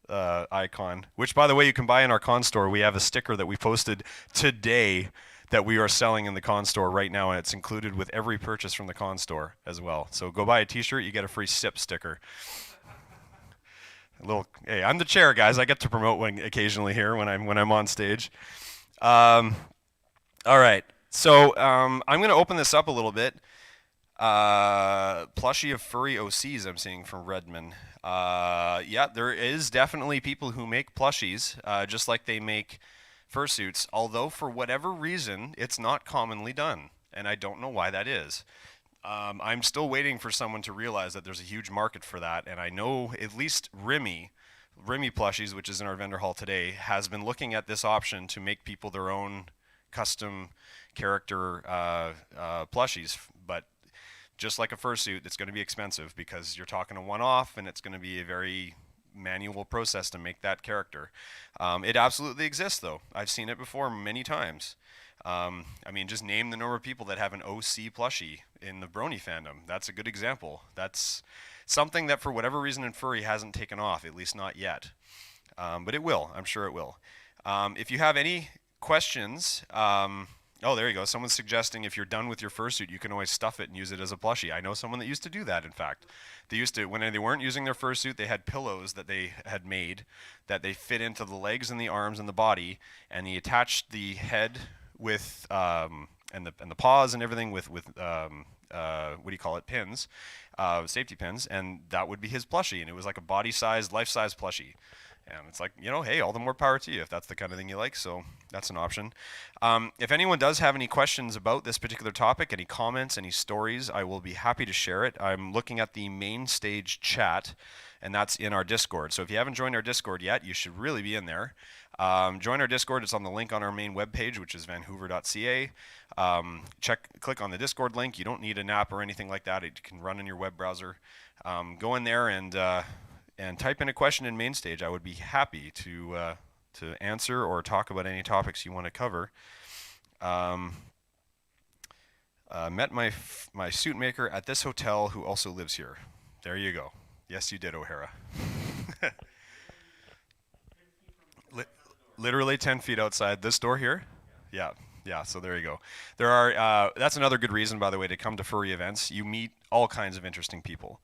icon, which by the way you can buy in our con store. We have a sticker that we posted today that we are selling in the con store right now, and it's included with every purchase from the con store as well. So go buy a t-shirt, you get a free SIP sticker. Hey, I'm the chair, guys. I get to promote occasionally here when I'm on stage. All right, so I'm going to open this up a little bit. Plushie of furry OCs I'm seeing from Redmond. Yeah, there is definitely people who make plushies, just like they make fursuits, although for whatever reason, it's not commonly done, and I don't know why that is. I'm still waiting for someone to realize that there's a huge market for that, and I know at least Remy Plushies, which is in our vendor hall today, has been looking at this option to make people their own custom character plushies, but just like a fursuit, it's going to be expensive because you're talking a one-off, and it's going to be a very manual process to make that character. It absolutely exists, though. I've seen it before many times. I mean, just name the number of people that have an OC plushie in the Brony fandom. That's a good example. That's something that, for whatever reason, in furry hasn't taken off, at least not yet. But it will. I'm sure it will. If you have any questions, oh, there you go. Someone's suggesting if you're done with your fursuit, you can always stuff it and use it as a plushie. I know someone that used to do that, in fact. They used to, when they weren't using their fursuit, they had pillows that they had made that they fit into the legs and the arms and the body, and he attached the head with, and the paws and everything with what do you call it, pins, safety pins, and that would be his plushie, and it was like a body-sized, life-size plushie. And it's like, you know, hey, all the more power to you if that's the kind of thing you like. So that's an option. If anyone does have any questions about this particular topic, any comments, any stories, I will be happy to share it. I'm looking at the main stage chat, and that's in our Discord. So if you haven't joined our Discord yet, you should really be in there. Join our Discord. It's on the link on our main webpage, which is vancouver.ca. Click on the Discord link. You don't need an app or anything like that. It can run in your web browser. Go in there and type in a question in main stage. I would be happy to answer or talk about any topics you want to cover. Met my suit maker at this hotel who also lives here. There you go. Yes, you did, O'Hara. Literally 10 feet outside this door here. Yeah. Yeah, so there you go. There are. That's another good reason, by the way, to come to furry events. You meet all kinds of interesting people.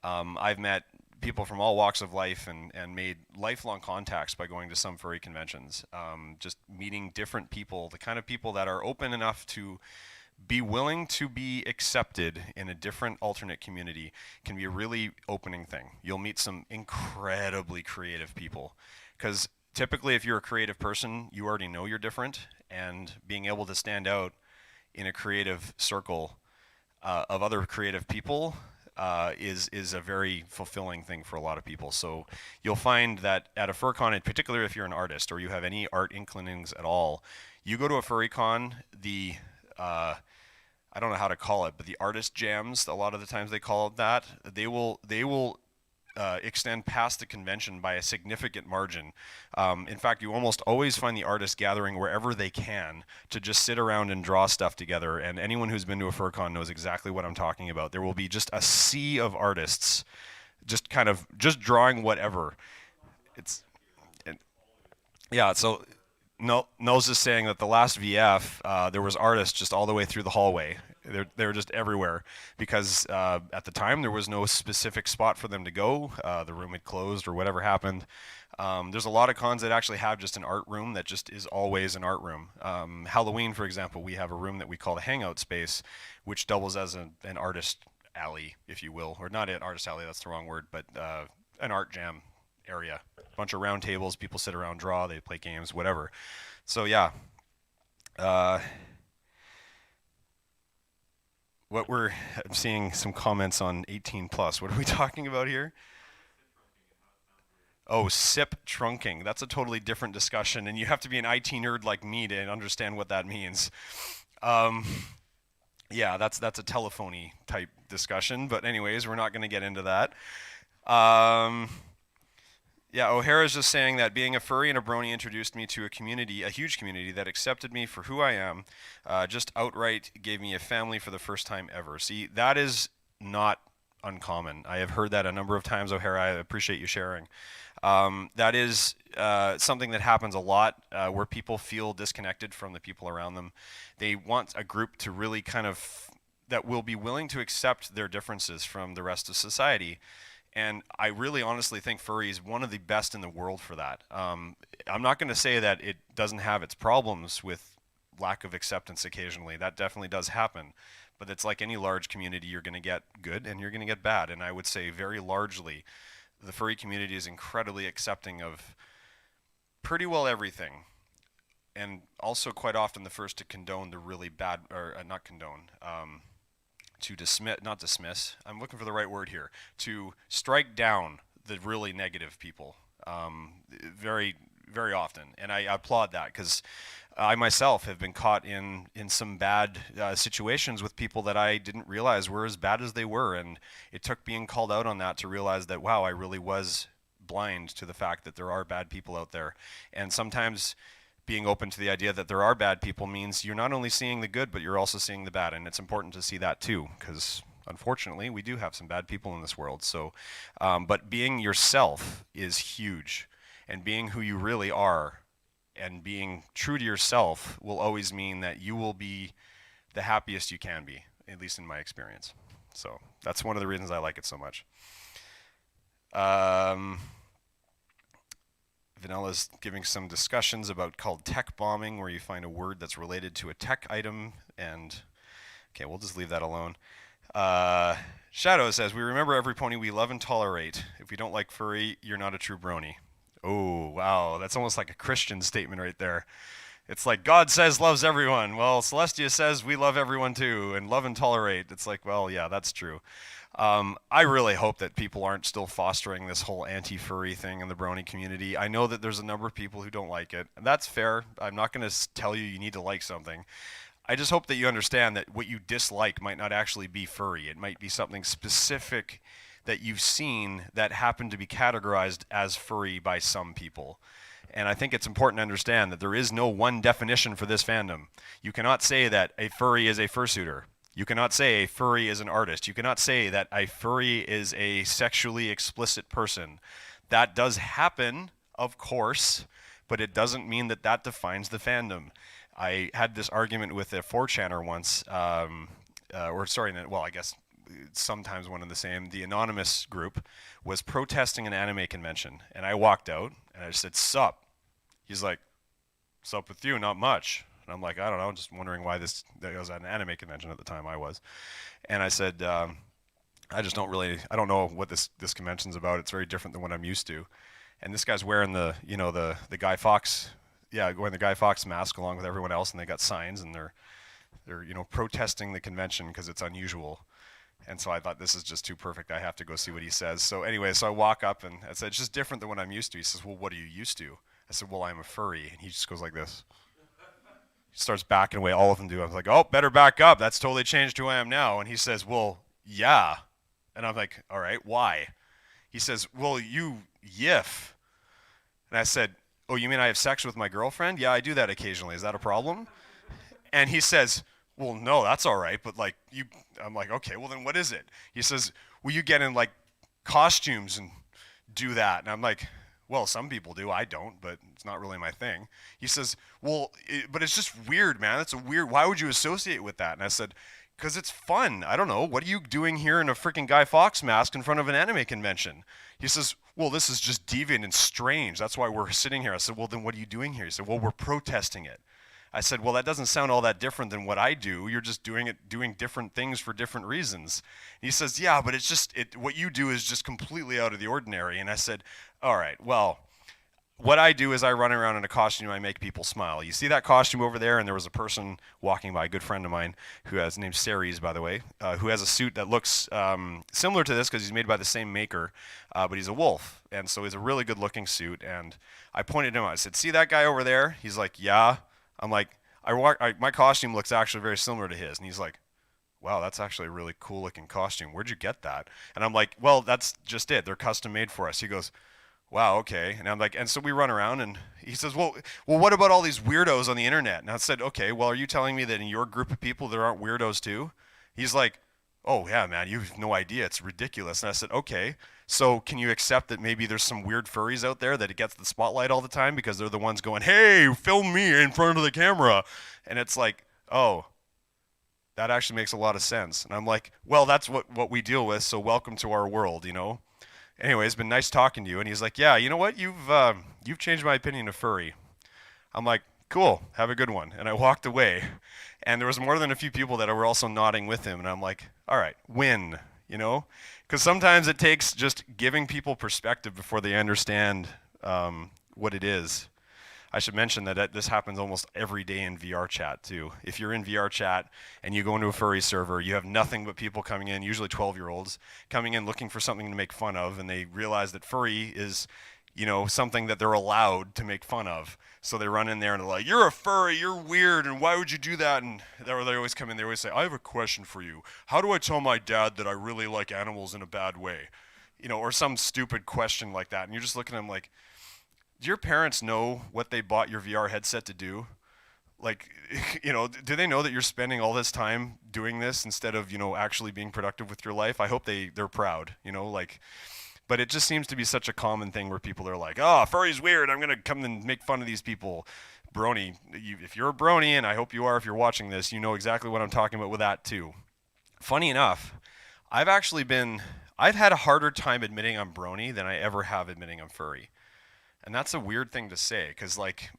I've met people from all walks of life and made lifelong contacts by going to some furry conventions. Just meeting different people, the kind of people that are open enough to be willing to be accepted in a different alternate community can be a really opening thing. You'll meet some incredibly creative people, because typically if you're a creative person, you already know you're different, and being able to stand out in a creative circle of other creative people is a very fulfilling thing for a lot of people. So you'll find that at a FurCon, in particular if you're an artist or you have any art inclinings at all, you go to a FurryCon, I don't know how to call it, but the artist jams, a lot of the times they call it that, they will extend past the convention by a significant margin. In fact, you almost always find the artists gathering wherever they can to just sit around and draw stuff together. And anyone who's been to a FurCon knows exactly what I'm talking about. There will be just a sea of artists just kind of just drawing whatever. Yeah, so Nose is saying that the last VF, there was artists just all the way through the hallway. They were just everywhere because at the time there was no specific spot for them to go. The room had closed or whatever happened. There's a lot of cons that actually have just an art room that just is always an art room. Halloween, for example, we have a room that we call the hangout space, which doubles as an artist alley, if you will. Or not an artist alley, that's the wrong word, but an art jam area. A bunch of round tables, people sit around, draw, they play games, whatever. So yeah. I'm seeing some comments on 18 plus. What are we talking about here? Oh, SIP trunking. That's a totally different discussion, and you have to be an IT nerd like me to understand what that means. Yeah, that's a telephony type discussion, but anyways, we're not going to get into that. Yeah, O'Hara's just saying that being a furry and a brony introduced me to a community, a huge community that accepted me for who I am, just outright gave me a family for the first time ever. See, that is not uncommon. I have heard that a number of times, O'Hara. I appreciate you sharing. That is something that happens a lot where people feel disconnected from the people around them. They want a group to really kind of, that will be willing to accept their differences from the rest of society. And I really honestly think furry is one of the best in the world for that. I'm not going to say that it doesn't have its problems with lack of acceptance occasionally. That definitely does happen. But it's like any large community, you're going to get good and you're going to get bad. And I would say very largely, the furry community is incredibly accepting of pretty well everything. And also quite often the first to condone the really bad, or not condone, to not dismiss, I'm looking for the right word here, to strike down the really negative people. Very, very often, and I applaud that because I myself have been caught in some bad situations with people that I didn't realize were as bad as they were, and it took being called out on that to realize that wow, I really was blind to the fact that there are bad people out there, and sometimes being open to the idea that there are bad people means you're not only seeing the good, but you're also seeing the bad, and it's important to see that too, because unfortunately we do have some bad people in this world. So, but being yourself is huge, and being who you really are and being true to yourself will always mean that you will be the happiest you can be, at least in my experience. So that's one of the reasons I like it so much. Vanilla's giving some discussions about called tech bombing, where you find a word that's related to a tech item, and okay, we'll just leave that alone. Shadow says, we remember every pony we love and tolerate. If we don't like furry, you're not a true brony. Oh, wow, that's almost like a Christian statement right there. It's like God says loves everyone. Well, Celestia says we love everyone too, and love and tolerate. It's like, well, yeah, that's true. I really hope that people aren't still fostering this whole anti-furry thing in the brony community. I know that there's a number of people who don't like it, and that's fair. I'm not going to tell you you need to like something. I just hope that you understand that what you dislike might not actually be furry. It might be something specific that you've seen that happened to be categorized as furry by some people. And I think it's important to understand that there is no one definition for this fandom. You cannot say that a furry is a fursuiter. You cannot say a furry is an artist. You cannot say that a furry is a sexually explicit person. That does happen, of course, but it doesn't mean that that defines the fandom. I had this argument with a 4chaner once, well, I guess sometimes one and the same. The anonymous group was protesting an anime convention, and I walked out and I just said, "Sup?" He's like, "Sup with you? Not much." And I'm like, "I don't know, just wondering why this." That was at an anime convention at the time I was, and I said, "I just don't really, I don't know what this convention's about. It's very different than what I'm used to." And this guy's wearing the Guy Fawkes, wearing the Guy Fawkes mask along with everyone else, and they got signs and they're protesting the convention because it's unusual. And so I thought, this is just too perfect. I have to go see what he says. So anyway, so I walk up and I said, "It's just different than what I'm used to." He says, "Well, what are you used to?" I said, "Well, I'm a furry." And he just goes like this. He starts backing away. All of them do. I was like, "Oh, better back up. That's totally changed who I am now." And he says, "Well, yeah." And I'm like, "All right, why?" He says, "Well, you yiff." And I said, "Oh, you mean I have sex with my girlfriend?" "Yeah, I do that occasionally. Is that a problem?" And he says, "Well, no, that's all right, but like you," I'm like, "Okay, well then what is it?" He says, "Well, you get in like costumes and do that." And I'm like, "Well, some people do. I don't, but it's not really my thing." He says, "Well, but it's just weird, man. It's a weird, why would you associate with that?" And I said, "'Cause it's fun. I don't know. What are you doing here in a freaking Guy Fawkes mask in front of an anime convention?" He says, "Well, this is just deviant and strange. That's why we're sitting here." I said, "Well, then what are you doing here?" He said, "Well, we're protesting it." I said, "Well, that doesn't sound all that different than what I do. You're just doing different things for different reasons." And he says, "Yeah, but it's just, what you do is just completely out of the ordinary." And I said, "All right, well, what I do is I run around in a costume, I make people smile. You see that costume over there?" And there was a person walking by, a good friend of mine, his name's Ceres, by the way, who has a suit that looks similar to this because he's made by the same maker, but he's a wolf. And so he's a really good looking suit. And I pointed him out. I said, "See that guy over there?" He's like, "Yeah." I'm like, my costume looks actually very similar to his. And he's like, "Wow, that's actually a really cool looking costume. Where'd you get that?" And I'm like, "Well, that's just it. They're custom made for us." He goes, "Wow, okay." And I'm like, and so we run around and he says, well, what about all these weirdos on the internet?" And I said, "Okay, well, are you telling me that in your group of people there aren't weirdos too?" He's like, "Oh yeah, man, you have no idea. It's ridiculous." And I said, "Okay, so can you accept that maybe there's some weird furries out there that it gets the spotlight all the time because they're the ones going, 'Hey, film me in front of the camera.'" And it's like, oh, that actually makes a lot of sense. And I'm like, well, that's what we deal with, so welcome to our world, you know? Anyway, it's been nice talking to you. And he's like, "Yeah, you know what? You've changed my opinion of furry." I'm like, "Cool, have a good one." And I walked away. And there was more than a few people that were also nodding with him. And I'm like, all right, win, you know? Because sometimes it takes just giving people perspective before they understand what it is. I should mention that this happens almost every day in VR chat too. If you're in VR chat and you go into a furry server, you have nothing but people coming in, usually 12-year-olds, coming in looking for something to make fun of, and they realize that furry is, something that they're allowed to make fun of. So they run in there and they're like, "You're a furry, you're weird, and why would you do that?" And they always come in, they always say, "I have a question for you. How do I tell my dad that I really like animals in a bad way?" Or some stupid question like that. And you're just looking at them like, do your parents know what they bought your VR headset to do? Like, do they know that you're spending all this time doing this instead of, actually being productive with your life? I hope they're proud, but it just seems to be such a common thing where people are like, "Oh, furry's weird. I'm going to come and make fun of these people." Brony, if you're a Brony, and I hope you are if you're watching this, you know exactly what I'm talking about with that too. Funny enough, I've had a harder time admitting I'm Brony than I ever have admitting I'm furry. And that's a weird thing to say because, like,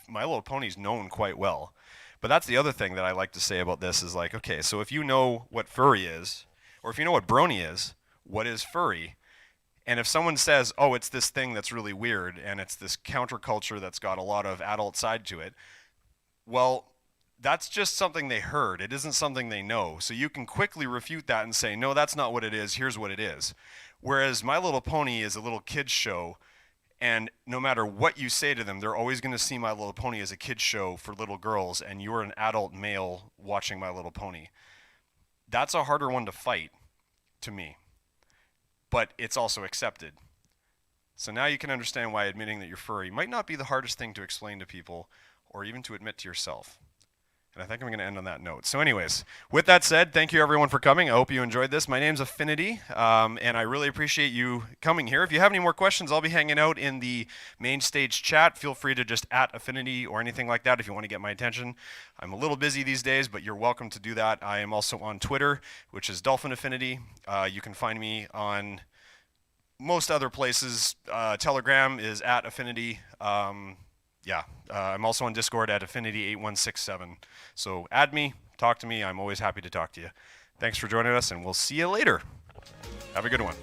My Little Pony's known quite well. But that's the other thing that I like to say about this is like, okay, so if you know what furry is, or if you know what Brony is, what is furry? And if someone says, "Oh, it's this thing that's really weird and it's this counterculture that's got a lot of adult side to it," well, that's just something they heard. It isn't something they know. So you can quickly refute that and say, "No, that's not what it is. Here's what it is." Whereas My Little Pony is a little kids show, and no matter what you say to them, they're always going to see My Little Pony as a kids show for little girls, and you're an adult male watching My Little Pony. That's a harder one to fight, to me. But it's also accepted. So now you can understand why admitting that you're furry might not be the hardest thing to explain to people, or even to admit to yourself. And I think I'm going to end on that note. So anyways, with that said, thank you everyone for coming. I hope you enjoyed this. My name's Aphinity, and I really appreciate you coming here. If you have any more questions, I'll be hanging out in the main stage chat. Feel free to just @Aphinity or anything like that if you want to get my attention. I'm a little busy these days, but you're welcome to do that. I am also on Twitter, which is Dolphin Affinity. You can find me on most other places. Telegram is @Aphinity. I'm also on Discord at Aphinity8167. So add me, talk to me. I'm always happy to talk to you. Thanks for joining us, and we'll see you later. Have a good one.